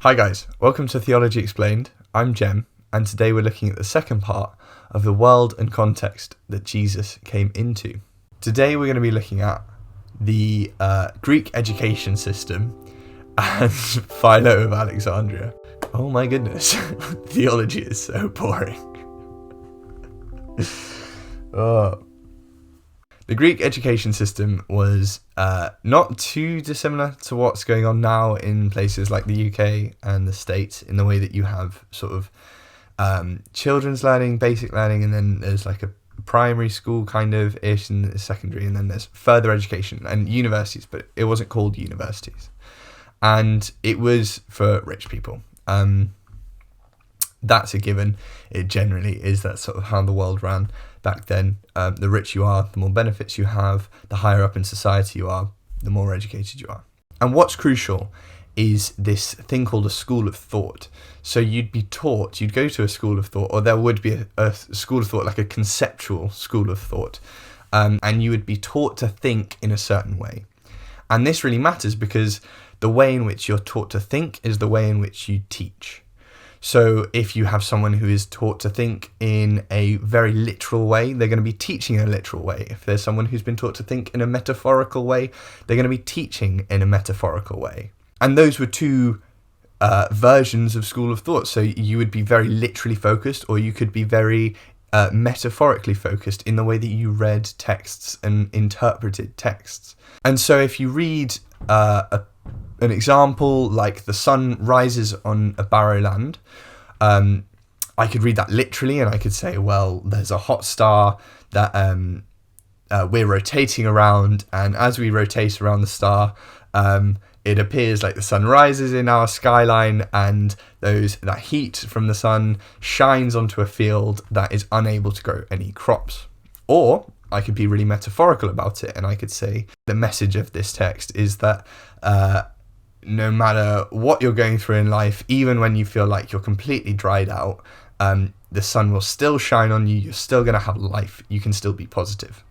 Hi guys, welcome to Theology Explained. I'm Jem, and today we're looking at the second part of the world and context that Jesus came into. Today we're going to be looking at the Greek education system and Philo of Alexandria. Oh my goodness, theology is so boring. The Greek education system was not too dissimilar to what's going on now in places like the UK and the States, in the way that you have sort of children's learning, basic learning, and then there's like a primary school kind of ish, and there's secondary, and then there's further education and universities, but it wasn't called universities. And it was for rich people. That's a given. It generally is. That's sort of how the world ran back then. The rich you are, the more benefits you have, the higher up in society you are, the more educated you are. And what's crucial is this thing called a school of thought. So you'd be taught, you'd go to a school of thought, or there would be a school of thought, like a conceptual school of thought, and you would be taught to think in a certain way. And this really matters because the way in which you're taught to think is the way in which you teach. So if you have someone who is taught to think in a very literal way, they're going to be teaching in a literal way. If there's someone who's been taught to think in a metaphorical way, they're going to be teaching in a metaphorical way. And those were two versions of school of thought. So you would be very literally focused, or you could be very metaphorically focused in the way that you read texts and interpreted texts. And so if you read an example like the sun rises on a barrow land, I could read that literally, and I could say, well, there's a hot star that we're rotating around, and as we rotate around the star, it appears like the sun rises in our skyline, and that heat from the sun shines onto a field that is unable to grow any crops. Or I could be really metaphorical about it, and I could say the message of this text is that no matter what you're going through in life, even when you feel like you're completely dried out, the sun will still shine on you, you're still going to have life, you can still be positive.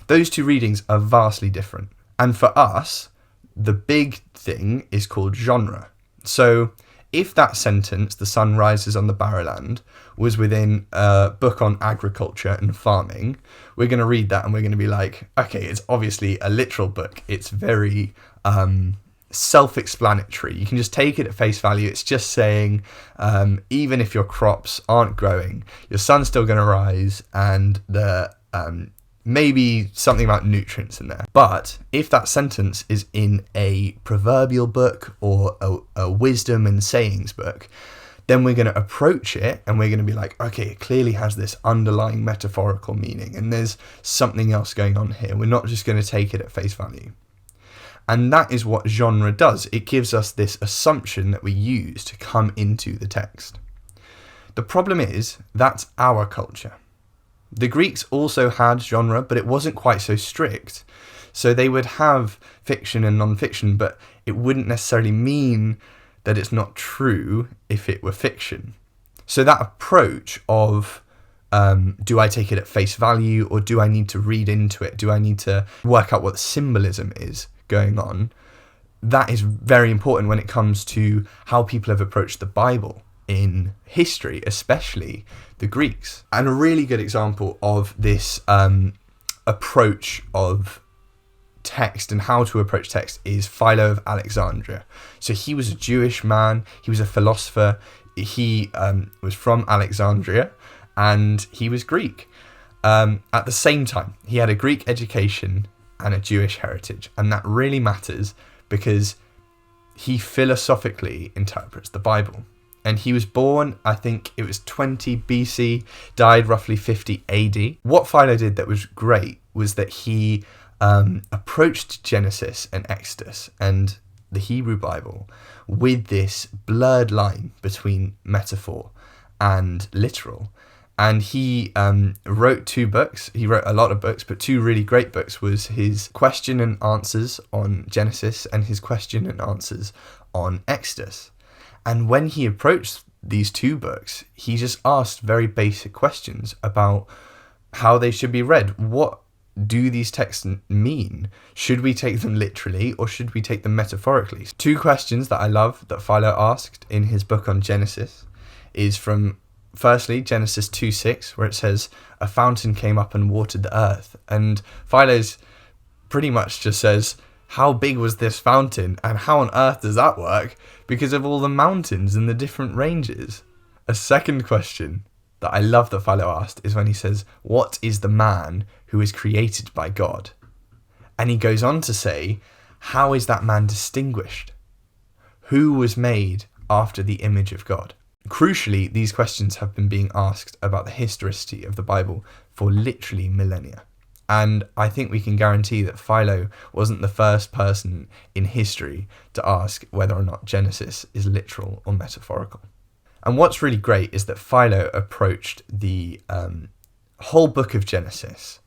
Those two readings are vastly different. And for us, the big thing is called genre. So if that sentence, the sun rises on the barrowland, was within a book on agriculture and farming, we're going to read that and we're going to be like, okay, it's obviously a literal book. It's very self-explanatory. You can just take it at face value. It's just saying, even if your crops aren't growing, your sun's still going to rise, and the maybe something about nutrients in there. But if that sentence is in a proverbial book or a wisdom and sayings book, then we're going to approach it and we're going to be like, okay, it clearly has this underlying metaphorical meaning, and there's something else going on here. We're not just going to take it at face value. And that is what genre does. It gives us this assumption that we use to come into the text. The problem is, that's our culture. The Greeks also had genre, but it wasn't quite so strict. So they would have fiction and non-fiction, but it wouldn't necessarily mean that it's not true if it were fiction. So that approach of do I take it at face value, or do I need to read into it? Do I need to work out what the symbolism is going on? That is very important when it comes to how people have approached the Bible in history, especially the Greeks. And a really good example of this approach of text and how to approach text is Philo of Alexandria. So he was a Jewish man, he was a philosopher, he was from Alexandria, and he was Greek. At the same time, he had a Greek education and a Jewish heritage, and that really matters because he philosophically interprets the Bible. And he was born, I think it was 20 BC, died roughly 50 AD. What Philo did that was great was that he approached Genesis and Exodus and the Hebrew Bible with this blurred line between metaphor and literal. And he wrote two books. He wrote a lot of books, but two really great books was his question and answers on Genesis and his question and answers on Exodus. And when he approached these two books, he just asked very basic questions about how they should be read. What do these texts mean? Should we take them literally or should we take them metaphorically? Two questions that I love that Philo asked in his book on Genesis is from, firstly, Genesis 2:6, where it says, a fountain came up and watered the earth. And Philo's pretty much just says, how big was this fountain and how on earth does that work? Because of all the mountains and the different ranges. A second question that I love that Philo asked is when he says, what is the man who is created by God? And he goes on to say, how is that man distinguished? Who was made after the image of God? Crucially, these questions have been being asked about the historicity of the Bible for literally millennia. And I think we can guarantee that Philo wasn't the first person in history to ask whether or not Genesis is literal or metaphorical. And what's really great is that Philo approached the whole book of Genesis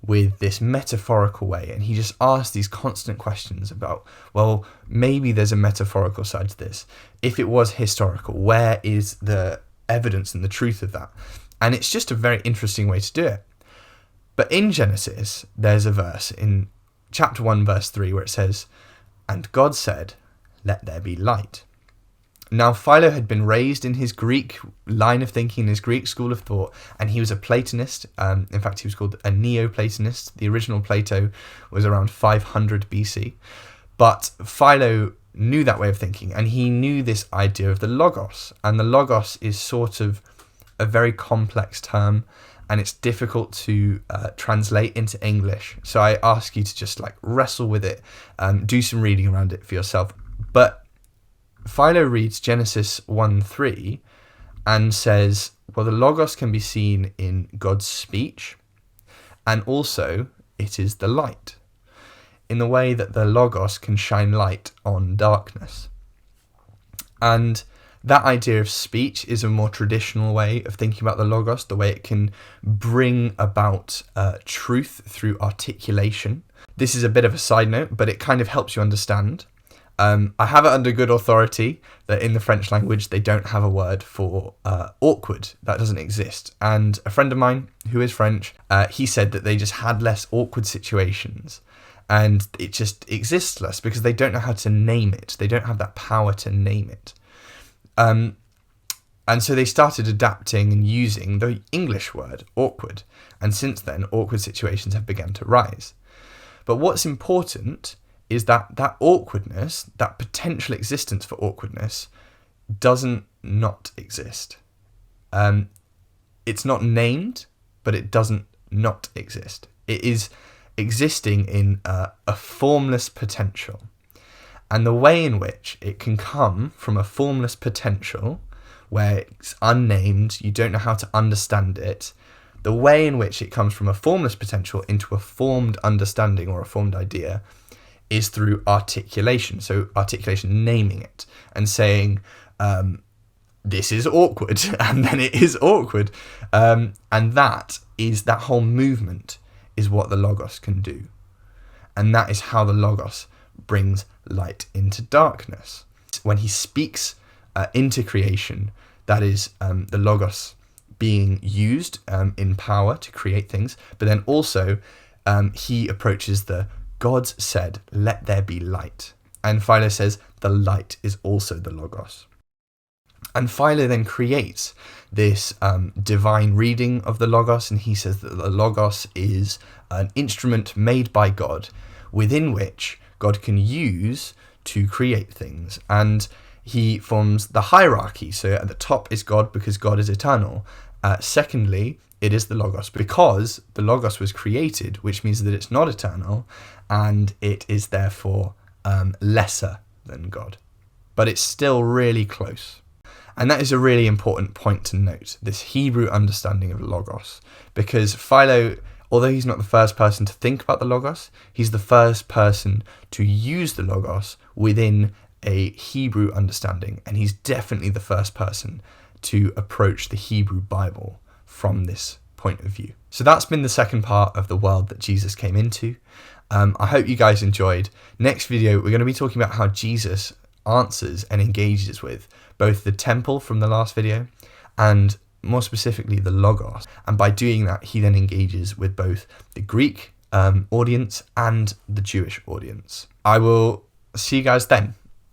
with this metaphorical way, and he just asked these constant questions about, well, maybe there's a metaphorical side to this. If it was historical, where is the evidence and the truth of that? And it's just a very interesting way to do it. But in Genesis, there's a verse in chapter 1, verse 3, where it says, and God said, let there be light. Now, Philo had been raised in his Greek line of thinking, his Greek school of thought, and he was a Platonist. In fact, he was called a Neoplatonist. The original Plato was around 500 BC. But Philo knew that way of thinking, and he knew this idea of the Logos. And the Logos is sort of a very complex term, and it's difficult to translate into English. So I ask you to just wrestle with it, do some reading around it for yourself. But Philo reads Genesis 1:3 and says, well, the Logos can be seen in God's speech, and also it is the light, in the way that the Logos can shine light on darkness. And that idea of speech is a more traditional way of thinking about the Logos, the way it can bring about truth through articulation. This is a bit of a side note, but it kind of helps you understand. I have it under good authority that in the French language they don't have a word for awkward. That doesn't exist. And a friend of mine who is French, he said that they just had less awkward situations. And it just exists less because they don't know how to name it. They don't have that power to name it. And so they started adapting and using the English word awkward. And since then, awkward situations have begun to rise. But what's important is that awkwardness, that potential existence for awkwardness, doesn't not exist. It's not named, but it doesn't not exist. It is existing in a formless potential. And the way in which it can come from a formless potential, where it's unnamed, you don't know how to understand it, the way in which it comes from a formless potential into a formed understanding or a formed idea is through articulation. So articulation, naming it and saying, this is awkward, and then it is awkward. And that whole movement is what the Logos can do. And that is how the Logos brings light into darkness. When he speaks into creation, that is the Logos being used in power to create things, but then also he approaches the God said, let there be light. And Philo says the light is also the Logos. And Philo then creates this divine reading of the Logos, and he says that the Logos is an instrument made by God within which God can use to create things. And he forms the hierarchy. So at the top is God because God is eternal. Secondly, it is the Logos because the Logos was created, which means that it's not eternal and it is therefore lesser than God. But it's still really close. And that is a really important point to note, this Hebrew understanding of Logos, because Philo, although he's not the first person to think about the Logos, he's the first person to use the Logos within a Hebrew understanding, and he's definitely the first person to approach the Hebrew Bible from this point of view. So that's been the second part of the world that Jesus came into. I hope you guys enjoyed. Next video, we're going to be talking about how Jesus answers and engages with both the temple from the last video and more specifically the Logos. And by doing that, he then engages with both the Greek audience and the Jewish audience. I will see you guys then.